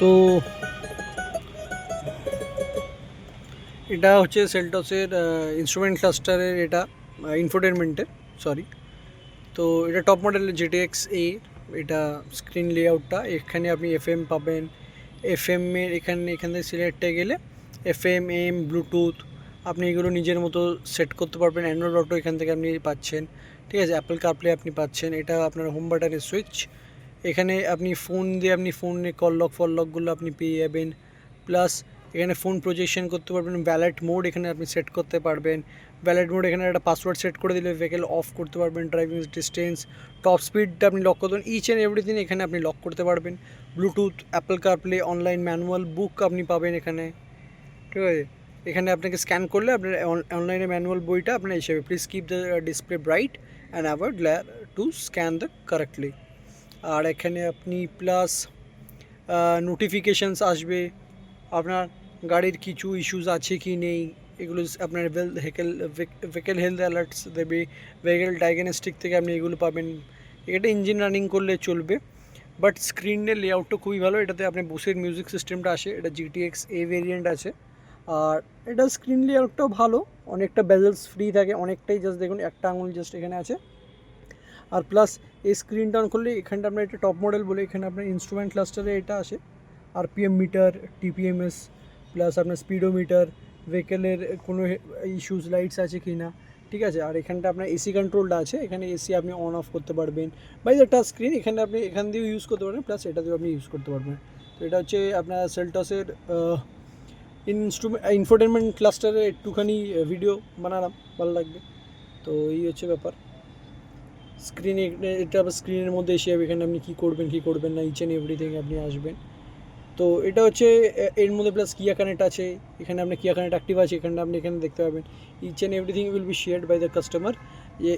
তো এটা হচ্ছে সেলটসের ইনস্ট্রুমেন্ট ক্লাস্টারের, এটা ইনফোটেনমেন্টের, সরি। তো এটা টপ মডেলের GTX A। এটা স্ক্রিন লেআউটটা, এখানে আপনি FM পাবেন। FM-এর এখান থেকে সিলেক্টে গেলে FM, AM, ব্লুটুথ আপনি এগুলো নিজের মতো সেট করতে পারবেন। অ্যান্ড্রয়েড অটো এখান থেকে আপনি পাচ্ছেন, ঠিক আছে। অ্যাপল কারপ্লে আপনি পাচ্ছেন, এটা আপনার হোম বাটনের সুইচ। এখানে আপনি ফোন দিয়ে আপনি ফোনে ফললকগুলো আপনি পেয়ে যাবেন। প্লাস এখানে ফোন প্রজেকশন করতে পারবেন। ভ্যালেট মোড এখানে আপনি সেট করতে পারবেন। ভ্যালেট মোড এখানে একটা পাসওয়ার্ড সেট করে দিলে ভেহিকেল অফ করতে পারবেন। ড্রাইভিং ডিস্টেন্স, টপ স্পিডটা আপনি লক করতে পারবেন। ইচ অ্যান্ড এভরিথিং এখানে আপনি লক করতে পারবেন। Bluetooth, Apple CarPlay, online manual বুক আপনি পাবেন এখানে, ঠিক আছে। এখানে আপনাকে স্ক্যান করলে আপনার অনলাইনে ম্যানুয়াল বইটা আপনার হিসেবে, please keep the display bright and avoid glare to scan the correctly. আর এখানে আপনি প্লাস নোটিফিকেশানস আসবে, আপনার গাড়ির কিছু ইস্যুস আছে কি নেই এগুলো আপনার ভেহিকেল হেলথ অ্যালার্টস দেবে। ভেহিকেল ডায়াগনস্টিক থেকে আপনি এগুলো পাবেন। এটা ইঞ্জিন রানিং করলে চলবে, বাট স্ক্রিনের লেআউটটা খুবই ভালো। এটাতে আপনি বোসের মিউজিক সিস্টেমটা আসে, এটা GTX A ভেরিয়েন্ট আছে। আর এটা স্ক্রিন লেআউটটাও ভালো, অনেকটা বেজেলস ফ্রি থাকে অনেকটাই। জাস্ট দেখুন একটা আঙুল জাস্ট এখানে আছে। আর প্লাস এই স্ক্রিনটা অন করলে এখানটা আপনার এটা টপ মডেল বলে এখানে আপনার ইনস্ট্রুমেন্ট ক্লাস্টারে এটা আসে। RPM মিটার, TPMS, প্লাস আপনার স্পিডোমিটার, ভেহিকেলের কোনো ইস্যুস লাইটস আছে কি না, ঠিক আছে। আর এখানটা আপনার AC কন্ট্রোলটা আছে, এখানে AC আপনি অন অফ করতে পারবেন। বাই দ্য টাচ স্ক্রিন এখানে আপনি এখান দিয়েও ইউজ করতে পারবেন, প্লাস এটা দিয়েও আপনি ইউজ করতে পারবেন। তো এটা হচ্ছে আপনার সেলটসের ইনফোটেনমেন্ট ক্লাস্টারে একটুখানি ভিডিও বানালাম, ভালো লাগবে। তো এই হচ্ছে ব্যাপার। স্ক্রিনে এটা আবার স্ক্রিনের মধ্যে এসে যাবে, এখানে আপনি কী করবেন না ইচ অ্যান্ড এভরিথিং আপনি আসবেন। তো এটা হচ্ছে এর মধ্যে প্লাস কিয়া কানেক্ট আছে, এখানে আপনার কিয়া কানেক্ট অ্যাক্টিভ আছে, এখানে আপনি এখানে দেখতে পাবেন। Each and everything will be shared by the customer.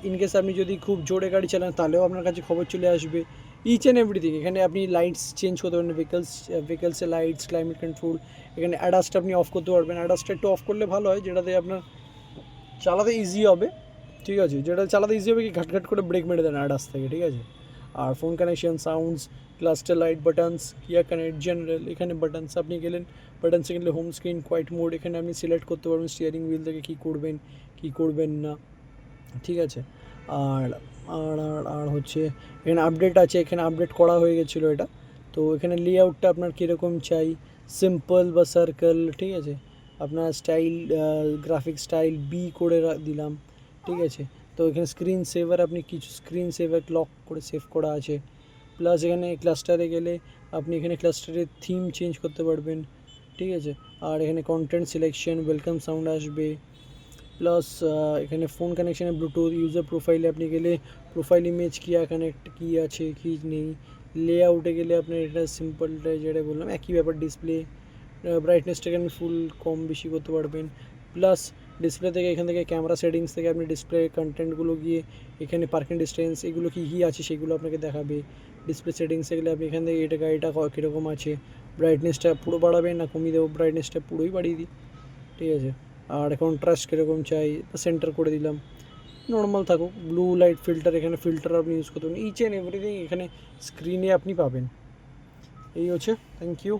In case আপনি যদি খুব জোরে গাড়ি চালান তাহলেও আপনার কাছে খবর চলে আসবে। ইচ অ্যান্ড এভরিথিং এখানে আপনি লাইটস চেঞ্জ করতে পারবেন, ভেহিকলসের লাইটস, ক্লাইমেট কন্ট্রোল, এখানে অ্যাডাস্ট আপনি অফ করতে পারবেন। অ্যাডাস্টটা একটু অফ করলে ভালো হয়, যেটাতে আপনার চালাতে ইজি হবে, ঠিক আছে। যেটা চালাতে ইজি হবে কি ঘাট করে ব্রেক মেরে দেন অ্যাডাস থেকে, ঠিক আছে। আর phone connection, sounds, cluster light, buttons, Kia connect, general, এখানে বাটনস আপনি গেলেন। বাটনসে গেলে হোম স্ক্রিন, কোয়াইট মোড, এখানে আপনি সিলেক্ট করতে পারবেন স্টিয়ারিং হুইল থেকে কী করবেন না, ঠিক আছে। আর আর আর আর হচ্ছে এখানে আপডেট আছে, এখানে আপডেট করা হয়ে গেছিলো এটা। তো এখানে লেআউটটা আপনার কীরকম চাই, সিম্পল বা সার্কেল, ঠিক আছে। আপনার স্টাইল, গ্রাফিক স্টাইল করে দিলাম, ঠিক আছে। তো এখানে স্ক্রিন সেভার, আপনি কিছু স্ক্রিন সেভার লক করে সেভ করা আছে। প্লাস এখানে ক্লাস্টারে গেলে আপনি এখানে ক্লাস্টারের থিম চেঞ্জ করতে পারবেন, ঠিক আছে। আর এখানে কন্টেন্ট সিলেকশন, ওয়েলকাম সাউন্ড আসবে। প্লাস এখানে ফোন কানেকশানে ব্লুটুথ, ইউজার প্রোফাইলে আপনি গেলে প্রোফাইল ইমেজ কিয়া কানেক্ট কী আছে কী নেই। লেআউটে গেলে আপনার এটা সিম্পলটা যেটা বললাম একই ব্যাপার। ডিসপ্লে ব্রাইটনেসটাকে আপনি ফুল কম বেশি করতে পারবেন। প্লাস ডিসপ্লে থেকে এখান থেকে ক্যামেরা সেটিংস থেকে আপনি ডিসপ্লে কন্টেন্টগুলো গিয়ে এখানে পার্কিং ডিস্টেন্স এগুলো কী কী আছে সেগুলো আপনাকে দেখাবে। ডিসপ্লে সেটিংসে গেলে আপনি এখান থেকে এটা গাড়িটা কীরকম আছে, ব্রাইটনেসটা পুরো বাড়াবেন না কমিয়ে দেবো, ব্রাইটনেসটা পুরোই বাড়িয়ে দিই, ঠিক আছে। আর কন্ট্রাস্ট কীরকম চাই সেন্টার করে দিলাম, নর্মাল থাকুক। ব্লু লাইট ফিল্টার, এখানে ফিল্টার আপনি ইউজ করতে পারেন। ইচ অ্যান্ড এভরিথিং এখানে স্ক্রিনে আপনি পাবেন। এই হচ্ছে, থ্যাংক ইউ।